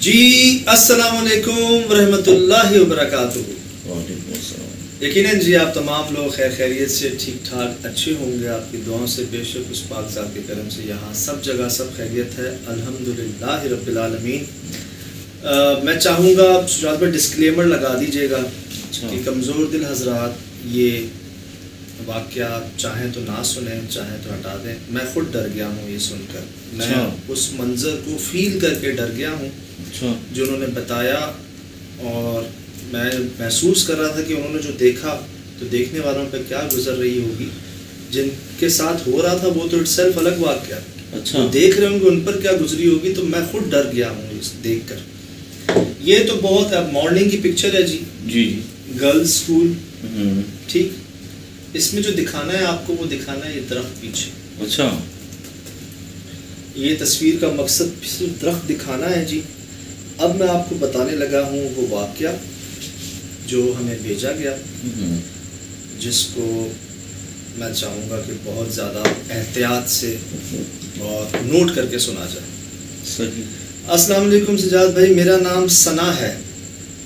جی السلام علیکم ورحمۃ اللہ وبرکاتہ. یقیناً جی آپ تمام لوگ خیر خیریت سے ٹھیک ٹھاک اچھے ہوں گے. آپ کی دعاؤں سے بے شک اس پاک ذات کے کرم سے یہاں سب جگہ سب خیریت ہے الحمدللہ رب العالمین. میں چاہوں گا سجاد بھائی ڈسکلیمر لگا دیجیے گا کہ کمزور دل حضرات یہ واقعہ چاہیں تو نہ سنیں چاہیں تو ہٹا دیں. میں خود ڈر گیا ہوں یہ سن کر. میں اس منظر کو فیل کر کے ڈر گیا ہوں جو انہوں نے بتایا, اور میں محسوس کر رہا تھا کہ انہوں نے جو دیکھا تو دیکھنے والوں پہ کیا گزر رہی ہوگی. جن کے ساتھ ہو رہا تھا وہ تو اٹ سیلف الگ واقعہ, دیکھ رہے ہوں گے ان پر کیا گزری ہوگی. تو میں خود ڈر گیا ہوں اس دیکھ کر. یہ تو بہت مارننگ کی پکچر ہے جی گرلز اسکول, ٹھیک. اس میں جو دکھانا ہے آپ کو وہ دکھانا ہے یہ درخت پیچھے. اچھا, یہ تصویر کا مقصد صرف درخت دکھانا ہے جی. اب میں آپ کو بتانے لگا ہوں وہ واقعہ جو ہمیں بھیجا گیا, جس کو میں چاہوں گا کہ بہت زیادہ احتیاط سے اور نوٹ کر کے سنا جائے. صحیح. السلام علیکم سجاد بھائی, میرا نام ثنا ہے.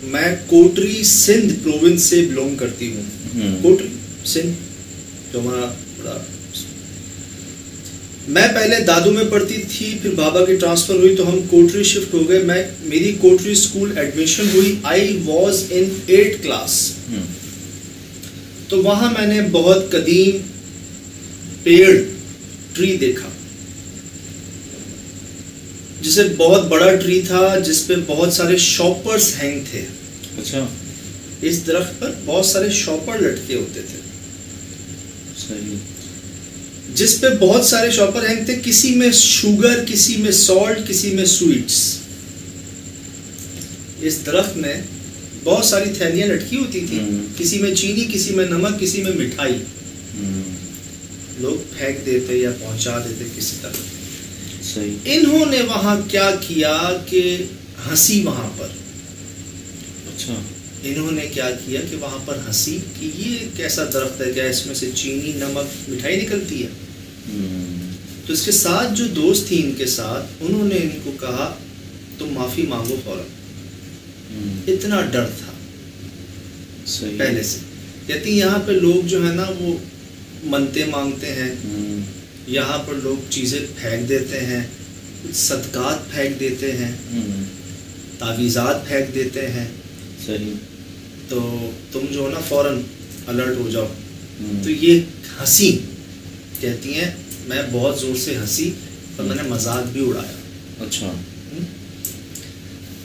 میں کوٹری سندھ پروونس سے بلونگ کرتی ہوں. کوٹری سندھ جو ہمارا بڑا. میں پہلے دادو میں پڑھتی تھی, پھر بابا کی ٹرانسفر ہوئی تو ہم کوٹری شفٹ ہو گئے. میری کوٹری اسکول ایڈمیشن ہوئی. I was in 8th class. تو وہاں میں نے بہت قدیم پیڑ ٹری دیکھا, جسے بہت بڑا ٹری تھا جس پہ بہت سارے شاپرز ہینگ تھے. اچھا, اس درخت پر بہت سارے شاپر لٹکے ہوتے تھے. صحیح. جس پہ بہت سارے شاپر ہینگ تھے, کسی میں شوگر, کسی میں سالٹ, کسی میں سویٹس. اس درخت میں بہت ساری تھیلیاں لٹکی ہوتی تھی, کسی میں چینی, کسی میں نمک, کسی میں مٹھائی. لوگ پھینک دیتے یا پہنچا دیتے کسی طرح. صحیح. انہوں نے وہاں کیا کیا کہ ہنسی وہاں پر. اچھا, انہوں نے کیا کیا کہ وہاں پر ہنسی کہ یہ کیسا درخت ہے, کیا اس میں سے چینی نمک مٹھائی نکلتی ہے. تو اس کے ساتھ جو دوست تھی ان کے ساتھ, انہوں نے ان کو کہا تم معافی مانگو فوراً. اتنا ڈر تھا پہلے سے. کہتی یہاں پہ لوگ جو ہے نا وہ منتیں مانگتے ہیں, یہاں پر لوگ چیزیں پھینک دیتے ہیں, صدقات پھینک دیتے ہیں, تعویذات پھینک دیتے ہیں. صحیح. تو تم جو نا فوراً الرٹ ہو جاؤ. تو یہ ہنسی, کہتی ہیں میں بہت زور سے ہنسی اور میں نے مذاق بھی اڑایا. اچھا.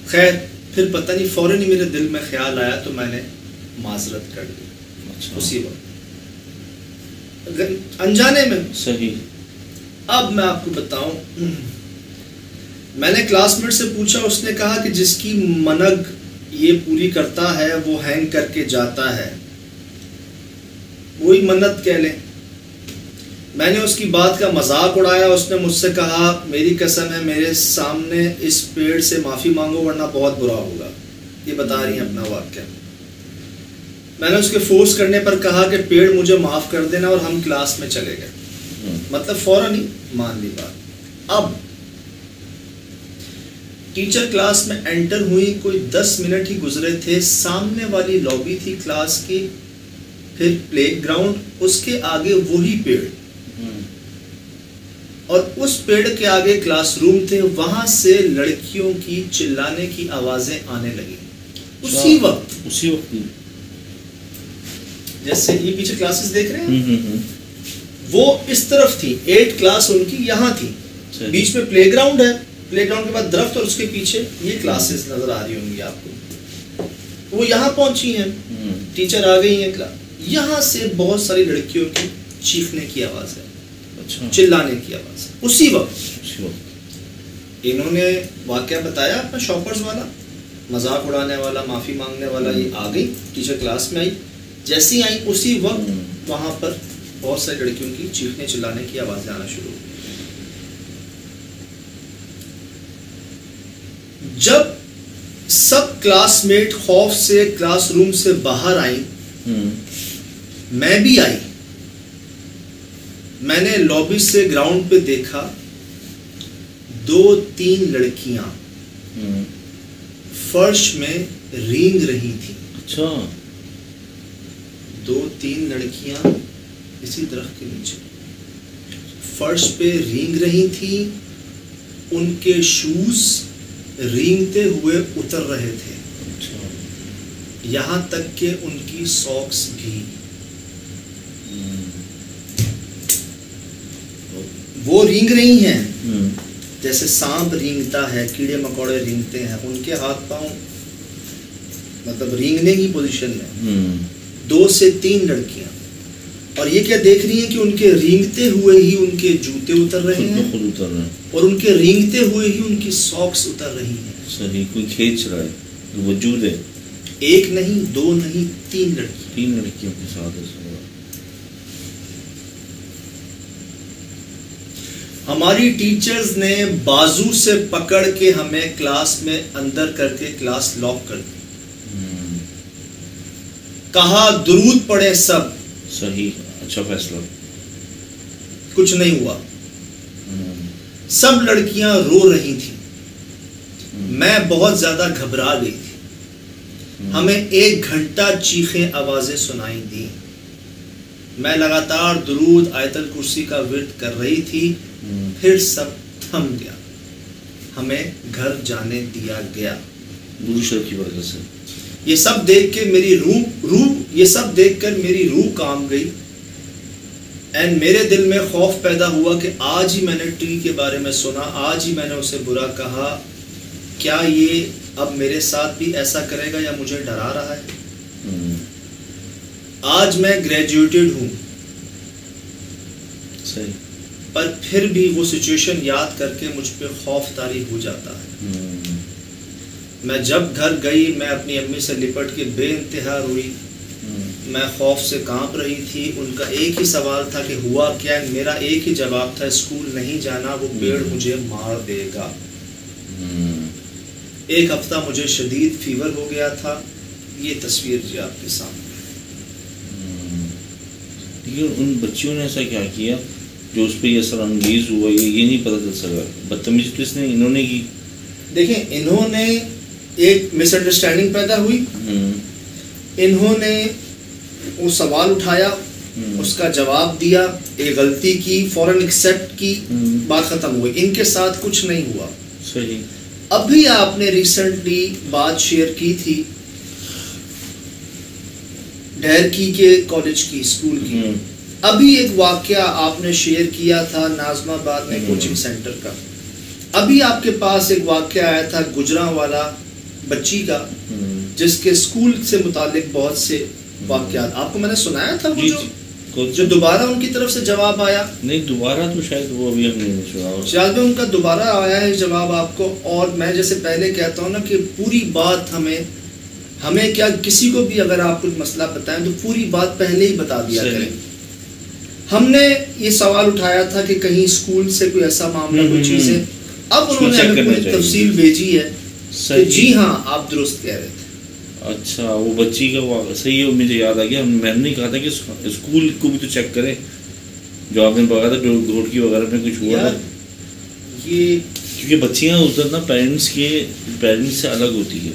خیر پھر پتہ نہیں فوراً ہی میرے دل میں خیال آیا تو میں نے معذرت کر دی. اچھا. اسی وقت انجانے میں. صحیح. اب میں آپ کو بتاؤں, میں نے کلاس میٹ سے پوچھا, اس نے کہا کہ جس کی منگ یہ پوری کرتا ہے وہ ہینگ کر کے جاتا ہے, وہی منت کہہ لیں. میں نے اس کی بات کا مذاق اڑایا. اس نے مجھ سے کہا میری قسم ہے میرے سامنے اس پیڑ سے معافی مانگو ورنہ بہت برا ہوگا. یہ بتا رہی ہیں اپنا واقعہ. میں نے اس کے فورس کرنے پر کہا کہ پیڑ مجھے معاف کر دینا, اور ہم کلاس میں چلے گئے. مطلب فوراً ہی مان لی بات. اب ٹیچر کلاس میں انٹر ہوئی, کوئی 10 منٹ ہی گزرے تھے. سامنے والی لابی تھی کلاس کی, پھر پلے گراؤنڈ, اس کے آگے وہی پیڑ, اور اس پیڑ کے آگے کلاس روم تھے. وہاں سے لڑکیوں کی چلانے کی آوازیں آنے لگی. اسی وقت جیسے یہ پیچھے کلاسز دیکھ رہے ہیں, وہ اس طرف تھی. 8 کلاس ان کی یہاں تھی, بیچ میں پلے گراؤنڈ ہے, پلے گراؤنڈ کے بعد درخت, اور اس کے پیچھے یہ کلاسز نظر آ رہی ہوں گی آپ کو. وہ یہاں پہنچی ہیں, ٹیچر آ گئی ہیں کلاس. یہاں سے بہت ساری لڑکیوں کی چیخنے کی آواز ہے, چلانے کی آواز ہے. اسی وقت انہوں نے واقعہ بتایا اپنا شاپرز والا, مذاق اڑانے والا, معافی مانگنے والا. یہ آ گئی ٹیچر کلاس میں آئی. جیسی آئی اسی وقت وہاں پر بہت ساری لڑکیوں کی چیخنے چلانے کی آوازیں آنا شروع ہوئی. جب سب کلاس میٹ خوف سے کلاس روم سے باہر آئی, میں بھی آئی. میں نے لابی سے گراؤنڈ پہ دیکھا 2-3 لڑکیاں فرش میں رینگ رہی تھی. اچھا 2-3 لڑکیاں اسی درخت کے نیچے فرش پہ رینگ رہی تھی. ان کے شوز رینگتے ہوئے اتر رہے تھے. اچھا یہاں تک کہ ان کی ساکس بھی. وہ رینگ رہی ہیں جیسے سانپ رینگتا ہے, کیڑے مکوڑے رینگتے ہیں. ان کے ہاتھ پاؤں مطلب رینگنے کی پوزیشن میں. 2 سے 3 لڑکیاں, اور یہ کیا دیکھ رہی ہیں کہ ان کے رینگتے ہوئے ہی ان کے جوتے اتر رہے ہیں, خود اتر رہے ہیں, اور ان کے رینگتے ہوئے ہی ان کی ساکس اتر رہی ہیں. صحیح, کوئی کھینچ رہا ہے, وجود ہے. 1 نہیں 2 نہیں 3 لڑکیاں. 3 لڑکیوں کے ساتھ ایسا ہوا. ہماری ٹیچرز نے بازو سے پکڑ کے ہمیں کلاس میں اندر کر کے کلاس لاک کر دی. کہا درود پڑھیں سب. صحیح, اچھا فیصلہ. کچھ نہیں ہوا. سب لڑکیاں رو رہی تھیں. میں بہت زیادہ گھبرا گئی تھی. ہمیں 1 گھنٹہ چیخیں آوازیں سنائی دی. میں لگاتار درود آیت الکرسی کا ورد کر رہی تھی. پھر سب تھم گیا. ہمیں گھر جانے دیا گیا. دوسرے کی برکت سے. یہ سب دیکھ کے میری روح کام گئی. اینڈ میرے دل میں خوف پیدا ہوا کہ آج ہی میں نے ٹری کے بارے میں سنا, آج ہی میں نے اسے برا کہا. کیا یہ اب میرے ساتھ بھی ایسا کرے گا یا مجھے ڈرا رہا ہے؟ آج میں گریجویٹڈ ہوں. صحیح. پر پھر بھی وہ سچویشن یاد کر کے مجھ پہ خوف طاری ہو جاتا ہے. میں جب گھر گئی میں اپنی امی سے لپٹ کے بے انتہا روئی. میں خوف سے کانپ رہی تھی. ان کا ایک ہی سوال تھا کہ ہوا کیا. میرا ایک ہی جواب تھا, اسکول نہیں جانا, وہ پیڑ مجھے مار دے گا. 1 ہفتہ مجھے شدید فیور ہو گیا تھا. یہ تصویر جی آپ کے سامنے. ان بچیوں نے ایسا کیا کیا جو اس پہ یہ اثر انگیز ہوا, یہ نہیں پتہ چل سکا. بدتمیزی تو اس نے انہوں نے کی. دیکھیں انہوں نے ایک مس انڈرسٹینڈنگ پیدا ہوئی. انہوں نے وہ سوال اٹھایا, اس کا جواب دیا, ایک غلطی کی, فوراً ایکسیپٹ کی, بات ختم ہوئی. ان کے ساتھ کچھ نہیں ہوا. صحیح. ابھی آپ نے ریسنٹلی بات شیئر کی تھی ڈھیرکی کے کالج کی, اسکول کی. ابھی ایک واقعہ آپ نے شیئر کیا تھا ناظم آباد میں کوچنگ سینٹر کا. ابھی آپ کے پاس ایک واقعہ آیا تھا گجراں بچی کا, جس کے اسکول سے متعلق بہت سے واقعات آپ کو میں نے سنایا تھا. جو دوبارہ ان کی طرف سے جواب آیا. نہیں دوبارہ تو شاید وہ ابھی ہم نے سنا, شاید ان کا دوبارہ آیا ہے جواب آپ کو. اور میں جیسے پہلے کہتا ہوں نا کہ پوری بات ہمیں کیا, کسی کو بھی اگر آپ کچھ مسئلہ بتائیں تو پوری بات پہلے ہی بتا دیا کریں. ہم نے یہ سوال اٹھایا تھا کہ کہیں اسکول سے کوئی ایسا معاملہ کوئی چیز ہے. اب انہوں نے ہمیں پوری تفصیل بھیجی ہے کہ جی ہاں آپ درست کہہ رہے تھے. اچھا وہ بچی کا صحیح ہے. مجھے یاد آ گیا, میں نے کہا تھا کہ اسکول کو بھی تو چیک کریں جو آپ نے بتایا تھا گھوٹکی وغیرہ میں کچھ ہوا تھا. یہ کیونکہ بچیاں ادھر نا پیرنٹس سے الگ ہوتی ہے.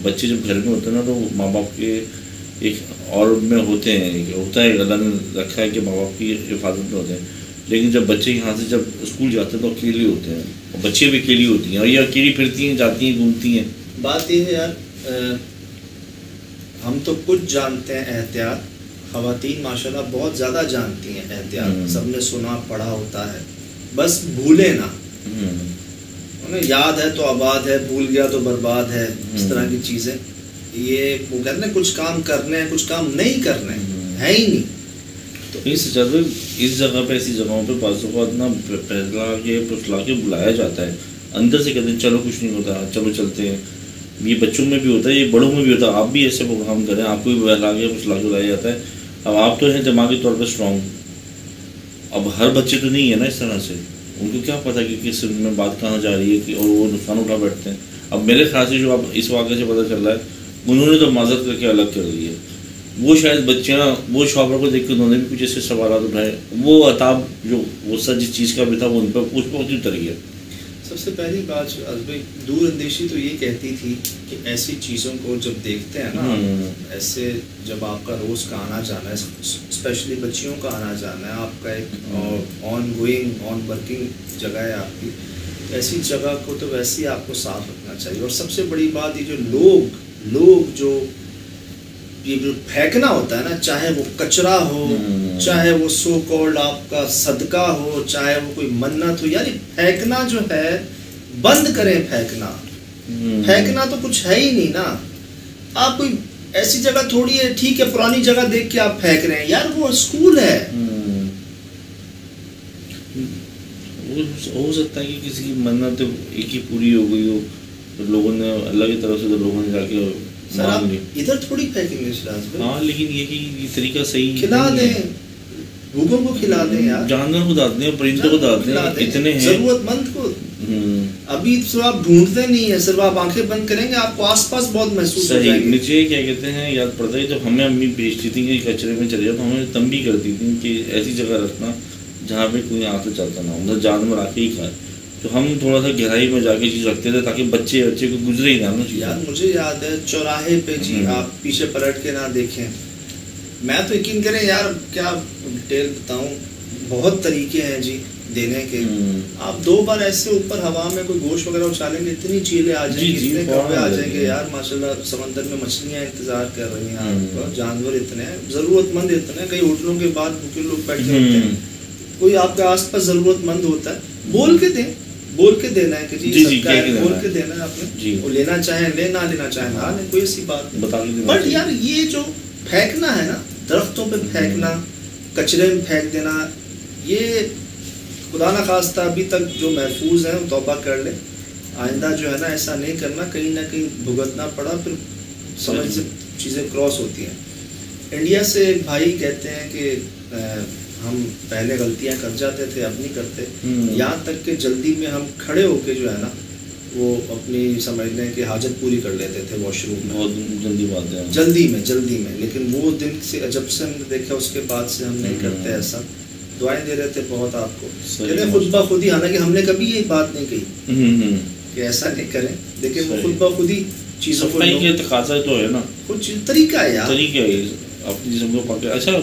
بچے جب گھر میں ہوتے ہیں نا تو ماں باپ کے ایک اور میں ہوتے ہیں, ہوتا ہے اللہ نے رکھا ہے کہ ماں باپ کی حفاظت میں ہوتے ہیں. لیکن جب بچے یہاں سے جب اسکول جاتے ہیں تو اکیلے ہوتے ہیں, اور بچے بھی اکیلی ہوتی ہیں, اور یہ اکیلی پھرتی ہیں, جاتی ہیں, گھومتی ہیں. بات یہ ہے یار, ہم تو کچھ جانتے ہیں احتیاط, خواتین ماشاءاللہ بہت زیادہ جانتی ہیں احتیاط. سب نے سنا پڑھا ہوتا ہے, بس بھولے نہ. انہیں یاد ہے تو آباد ہے, بھول گیا تو برباد ہے, اس طرح کی چیزیں. یہ وہ کہتے ہیں کچھ کام کرنے ہیں, کچھ کام نہیں کرنے ہے ہی نہیں. تو اس جگہ پہ ایسی جگہوں پہ بعض اوقات نا پہلا کے پھسلا کے بلایا جاتا ہے, اندر سے کہتے ہیں چلو کچھ نہیں ہوتا, چلو چلتے ہیں. یہ بچوں میں بھی ہوتا ہے, یہ بڑوں میں بھی ہوتا ہے. آپ بھی ایسے پروگرام کریں, آپ کو بھی بہلا کے پھسلا کے بلایا جاتا ہے. اب آپ تو ہیں دماغی طور پہ اسٹرانگ, اب ہر بچے تو نہیں ہے نا اس طرح سے. ان کو کیا پتہ کہ کس میں بات کہاں جا رہی ہے, کہ اور وہ نقصان اٹھا بیٹھتے ہیں. اب میرے خیال سے جو اب اس واقعے سے پتہ چل رہا ہے, انہوں نے تو معذرت کر کے الگ کر دی ہے. وہ شاید بچیاں وہ شاپر کو دیکھ کے انہوں نے بھی کچھ ایسے سوالات اٹھائے. وہ عطاب جو غصہ جس چیز کا بھی تھا وہ ان پر اس پر اتر گیا. سب سے پہلی بات بھائی دور اندیشی تو یہ کہتی تھی کہ ایسی چیزوں کو جب دیکھتے ہیں نا، ایسے جب آپ کا روز کا آنا جانا ہے، اسپیشلی بچیوں کا آنا جانا ہے، آپ کا ایک آن گوئنگ آن ورکنگ جگہ ہے آپ کی، ایسی جگہ کو تو ویسے ہی آپ کو صاف رکھنا چاہیے. اور سب سے بڑی بات یہ جو لوگ جو یہ پھینکنا ہوتا ہے نا، چاہے وہ کچرا ہو، چاہے وہ سو کالڈ آپ کا صدقہ ہو، چاہے وہ کوئی منت ہو، یعنی پھینکنا جو ہے بند کریں. پھینکنا تو کچھ ہے ہی نہیں نا. آپ کوئی ایسی جگہ تھوڑی ہے، ٹھیک ہے پرانی جگہ دیکھ کے آپ پھینک رہے ہیں، یار وہ اسکول ہے. ہو سکتا ہے کہ کسی کی منت ایک ہی پوری ہو گئی ہو، لوگوں نے اللہ کی طرف سے لوگوں نے جا کے سر آپ ادھر تھوڑی پھینکیں گے شراز بھائی. ہاں لیکن یہ طریقہ صحیح کھلا دیں، بھوکوں کو کھلا دیں یار، جانور کو ڈال دیں، پرندوں کو ڈال دیں، اتنے ہیں ضرورت مند کو. ابھی صرف آپ ڈھونڈتے نہیں ہیں، صرف آپ آنکھیں بند کریں گے آپ کو آس پاس بہت محسوس ہو جائے گا. مجھے کیا کہتے ہیں یاد پڑتا ہے جب ہمیں امی بھیجتی تھیں کہ کچرے میں چلے جاؤ تو ہمیں تنبیہ کرتی تھیں کہ ایسی جگہ رکھنا جہاں پہ کوئی ہاتھ چلتا نہ ہو، مطلب جانور آ کے ہی کھائے. تو ہم تھوڑا سا گہرائی میں جا کے چیز رکھتے تھے تاکہ بچے کو گزرے ہی نہ. یار مجھے یاد ہے چوراہے پہ جی آپ پیچھے پلٹ کے نہ دیکھیں. میں تو یقین کریں یار کیا ڈیٹیل بتاؤں، بہت طریقے ہیں جی دینے کے. آپ 2 بار ایسے اوپر ہوا میں کوئی گوشت وغیرہ اچھالیں گے، اتنی چیلیں آ جائیں گی، اتنے کوے آ جائیں گے یار ماشاءاللہ. سمندر میں مچھلیاں انتظار کر رہی ہیں آپ کا، جانور اتنے ہیں، ضرورت مند اتنے ہیں. کئی ہوٹلوں کے بعد بھوکے لوگ بیٹھے ہوتے ہیں، کوئی آپ کے آس پاس ضرورت مند ہوتا ہے، بول کے دیں، بول کے دینا ہے کہ جی صدقہ ہے، بول کے دینا ہے آپ نے. وہ لینا چاہیں لے، نہ لینا چاہیں نہ لیں، کوئی ایسی بات نہیں. بٹ یار یہ جو پھینکنا ہے نا، درختوں پہ پھینکنا، کچرے میں پھینک دینا، یہ خدا نہ خواستہ ابھی تک جو محفوظ ہیں وہ توبہ کر لیں. آئندہ جو ہے نا ایسا نہیں کرنا، کہیں نہ کہیں بھگتنا پڑا، پھر سمجھ سے چیزیں کراس ہوتی ہیں. انڈیا سے ایک بھائی کہتے ہیں کہ ہم پہلے غلطیاں کر جاتے تھے، اب نہیں کرتے. یہاں تک کہ جلدی میں ہم کھڑے ہو کے جو ہے نا وہ اپنی سمجھ لیں کہ حاجت پوری کر لیتے تھے واش روم میں. بہت جلدی بات ہے، جلدی میں. لیکن وہ دن سے جب سے ہم نے دیکھا اس کے بعد سے ہم نہیں کرتے ایسا. دعائیں دے رہے تھے بہت آپ کو، کہتے ہیں خود بخود ہی، حالانکہ ہم نے کبھی یہ بات نہیں کہی کہ ایسا نہیں کریں، لیکن وہ خود بخود ہی چیزوں کو تقاضا تو ہے نا، کچھ طریقہ ہے یار، طریقہ ہے اپنی جسم کو پکڑ. اچھا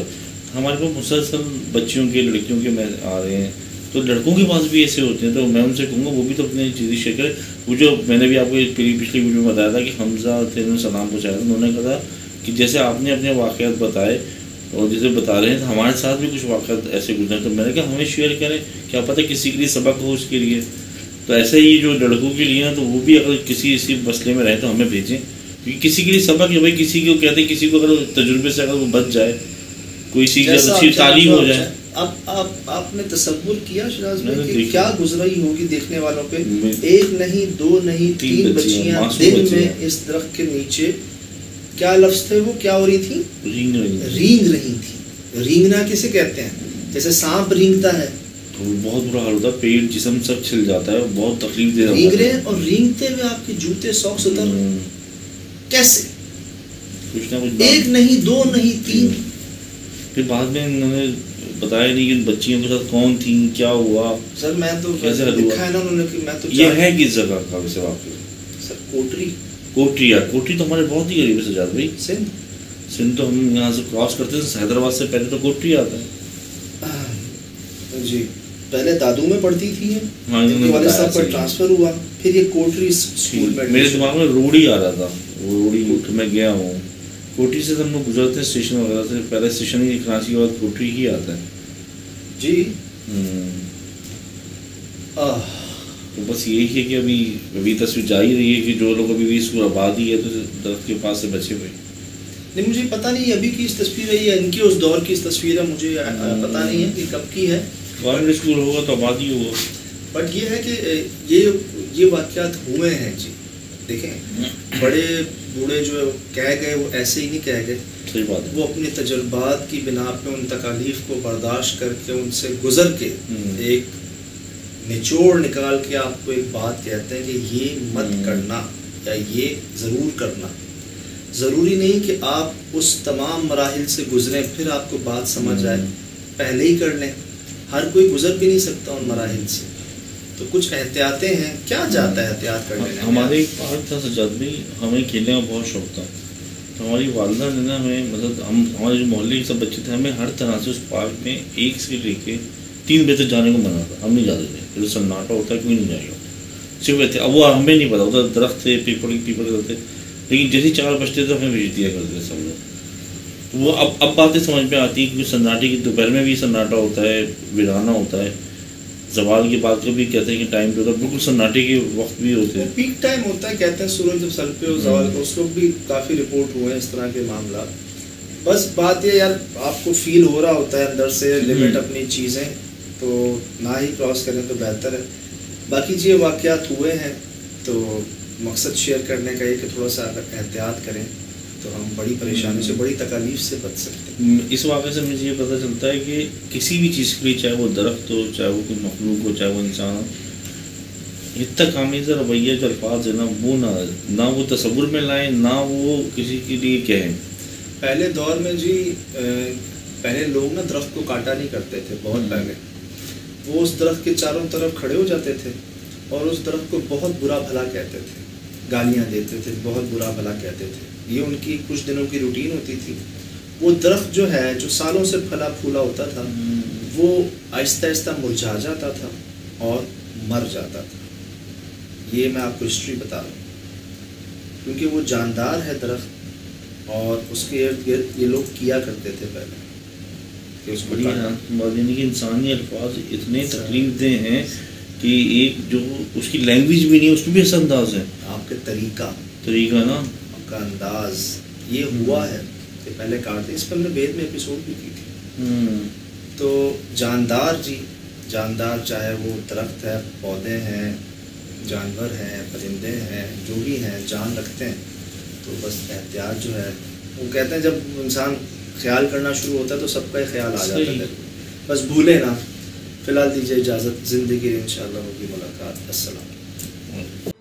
ہمارے پاس مسلسل بچیوں کے لڑکیوں کے میں آ رہے ہیں، تو لڑکوں کے پاس بھی ایسے ہوتے ہیں، تو میں ان سے کہوں گا وہ بھی تو اپنی چیزیں شیئر کریں. وہ جو میں نے بھی آپ کو پچھلی ویڈیو میں بتایا تھا کہ حمزہ تھے، انہوں نے سلام پہنچایا تھا، انہوں نے کہا کہ جیسے آپ نے اپنے واقعات بتائے اور جیسے بتا رہے ہیں تو ہمارے ساتھ بھی کچھ واقعات ایسے گزرے. تو میں نے کہا ہمیں شیئر کریں، کیا پتہ کسی کے لیے سبق ہو اس کے لیے. تو ایسے ہی جو لڑکوں کے لیے ہیں تو وہ بھی اگر کسی اسی مسئلے میں رہیں تو ہمیں بھیجیں، کیونکہ کسی کے لیے سبق ہے بھائی. کسی کو کہتے ہیں کسی کو اگر تجربے سے اگر وہ بچ جائے، کوئی سی اچھی تعلیم ہو جائے. اب آپ نے تصور کیا شراز بھائی کہ کیا گزرائی ہوگی دیکھنے والوں پہ. 1 نہیں 2 نہیں 3 بچیاں دن میں اس درخت کے نیچے، کیا لفظ تھے وہ، کیا ہو رہی تھی؟ رینگ رہی تھی. رینگنا کسے کہتے ہیں؟ جیسے سانپ رینگتا ہے، بہت برا حال ہوتا ہے، پیٹ جسم سب چھل جاتا ہے، بہت تکلیف دے رہا ہے. رینگ رہے اور رینگتے ہوئے آپ کے جوتے ساکس اتر کیسے؟ کچھ نہ کچھ 1 نہیں 2 نہیں 3. پھر بعد میں انہوں نے بتایا نہیں کہ بچیوں کے ساتھ کون تھیں، کیا ہوا. سر میں تو لکھا ہے نا انہوں نے کہ میں تو یہ ہے کس جگہ کا ویسے واقعہ؟ سر کوٹری تو ہمارے بہت ہی قریب ہے سجاد بھائی. سندھ تو ہم یہاں سے کراس کرتے ہیں، حیدرآباد سے پہلے تو کوٹری آتا ہے جی. پہلے دادو میں پڑھتی تھی، والد صاحب پر ٹرانسفر ہوا، پھر یہ کوٹری اسکول میں. میرے دماغ میں روڑی آ رہا تھا، روڑی میں گیا ہوں. کوٹری سے ہم لوگ گزرتے ہیں اسٹیشن وغیرہ سے، پہلے اسٹیشن ہی کراچی کے بعد کوٹری ہی آتا ہے جی. تو بس یہی ہے کہ ابھی تصویر جا ہی رہی ہے کہ جو لوگ ابھی بھی اسکول آبادی ہے تو درخت کے پاس سے بچے ہوئے. نہیں مجھے پتہ نہیں ابھی کی اس تصویر ہے یا ان کی اس دور کی اس تصویر ہے، مجھے پتہ نہیں ہے کہ کب کی ہے. گورنمنٹ اسکول ہوگا تو آبادی ہوگا. بٹ یہ ہے کہ یہ واقعات ہوئے ہیں جی. دیکھیں بڑے بوڑھے جو کہہ گئے وہ ایسے ہی نہیں کہہ گئے. صحیح بات ہے. وہ اپنے تجربات کی بنا پہ ان تکالیف کو برداشت کر کے ان سے گزر کے ایک نچوڑ نکال کے آپ کو ایک بات کہتے ہیں کہ یہ مت کرنا یا یہ ضرور کرنا. ضروری نہیں کہ آپ اس تمام مراحل سے گزریں پھر آپ کو بات سمجھ آئے، پہلے ہی کر لیں. ہر کوئی گزر بھی نہیں سکتا ان مراحل سے. تو کچھ احتیاطیں ہیں، کیا جاتا ہے احتیاط کرنے میں؟ ہمارے ایک پارک تھا سجاد بھائی، ہمیں کھیلنے کا بہت شوق تھا، تو ہماری والدہ نے نا ہمیں مطلب ہمارے جو محلے کے سب بچے تھے ہمیں ہر طرح سے اس پارک میں 1 سے لے کے 3 بجے تک جانے کو منع تھا، ہم نہیں جاتے تھے، پھر سناٹا ہوتا ہے کوئی نہیں جائے گا، صرف کہتے اب وہ ہمیں نہیں پتا ہوتا، درخت تھے پیپل کے ہوتے، لیکن جیسے 4 بجتے تو ہمیں بھیج دیا کرتے سب لوگ، وہ اب باتیں سمجھ میں آتی ہیں کیونکہ سناٹے کی دوپہر میں بھی سناٹا ہوتا ہے، ویرانہ ہوتا ہے، زوال کی بات کو بھی کہتے ہیں کہ ٹائم پہ ہوتا ہے، بالکل سناٹے کے وقت بھی ہوتے ہیں، پیک ٹائم ہوتا ہے، کہتے ہیں سورج جب سر پہ ہو زوال کو، اس وقت بھی کافی رپورٹ ہوئے ہیں اس طرح کے معاملات۔ بس بات یہ یار آپ کو فیل ہو رہا ہوتا ہے اندر سے لمٹ اپنی چیزیں، تو نہ ہی کراس کریں تو بہتر ہے۔ باقی یہ واقعات ہوئے ہیں تو مقصد شیئر کرنے کا یہ کہ تھوڑا سا اگر احتیاط کریں تو ہم بڑی پریشانی سے بڑی تکالیف سے بچ سکتے ہیں۔ اس واقعے سے مجھے یہ پتہ چلتا ہے کہ کسی بھی چیز کے لیے، چاہے وہ درخت ہو، چاہے وہ کوئی مخلوق ہو، چاہے وہ انسان ہو، اتنا کامیز رویہ جو الفاظ ہے نا وہ نہ وہ تصور میں لائیں، نہ وہ کسی کے لیے کہیں۔ پہلے دور میں جی پہلے لوگ نا درخت کو کاٹا نہیں کرتے تھے، بہت پہلے وہ اس درخت کے چاروں طرف کھڑے ہو جاتے تھے اور اس درخت کو بہت برا بھلا کہتے تھے، گالیاں دیتے تھے، بہت برا بھلا کہتے تھے، یہ ان کی کچھ دنوں کی روٹین ہوتی تھی۔ وہ درخت جو ہے جو سالوں سے پھلا پھولا ہوتا تھا وہ آہستہ آہستہ مرجھا جاتا تھا اور مر جاتا تھا۔ یہ میں آپ کو ہسٹری بتا رہا ہوں کیونکہ وہ جاندار ہے درخت، اور اس کے ارد گرد یہ لوگ کیا کرتے تھے پہلے کہ اس کو یعنی کہ انسانی الفاظ اتنے تکلیف دہ ہیں کہ ایک جو اس کی لینگویج بھی نہیں، اس میں بھی ایسا انداز ہے، آپ کے طریقہ نا آپ کا انداز یہ ہوا ہے کہ پہلے کاٹتے، اس پہ ہم نے وید میں ایپیسوڈ بھی کی تھی۔ تو جاندار جی جاندار، چاہے وہ درخت ہے، پودے ہیں، جانور ہیں، پرندے ہیں، جو بھی ہیں جان رکھتے ہیں، تو بس احتیاط جو ہے وہ کہتے ہیں جب انسان خیال کرنا شروع ہوتا ہے تو سب کا ہی خیال آ جاتا ہے، بس بھولے نا۔ فی الحال دیجیے اجازت، زندگی انشاءاللہ ہوگی ملاقات، السلام۔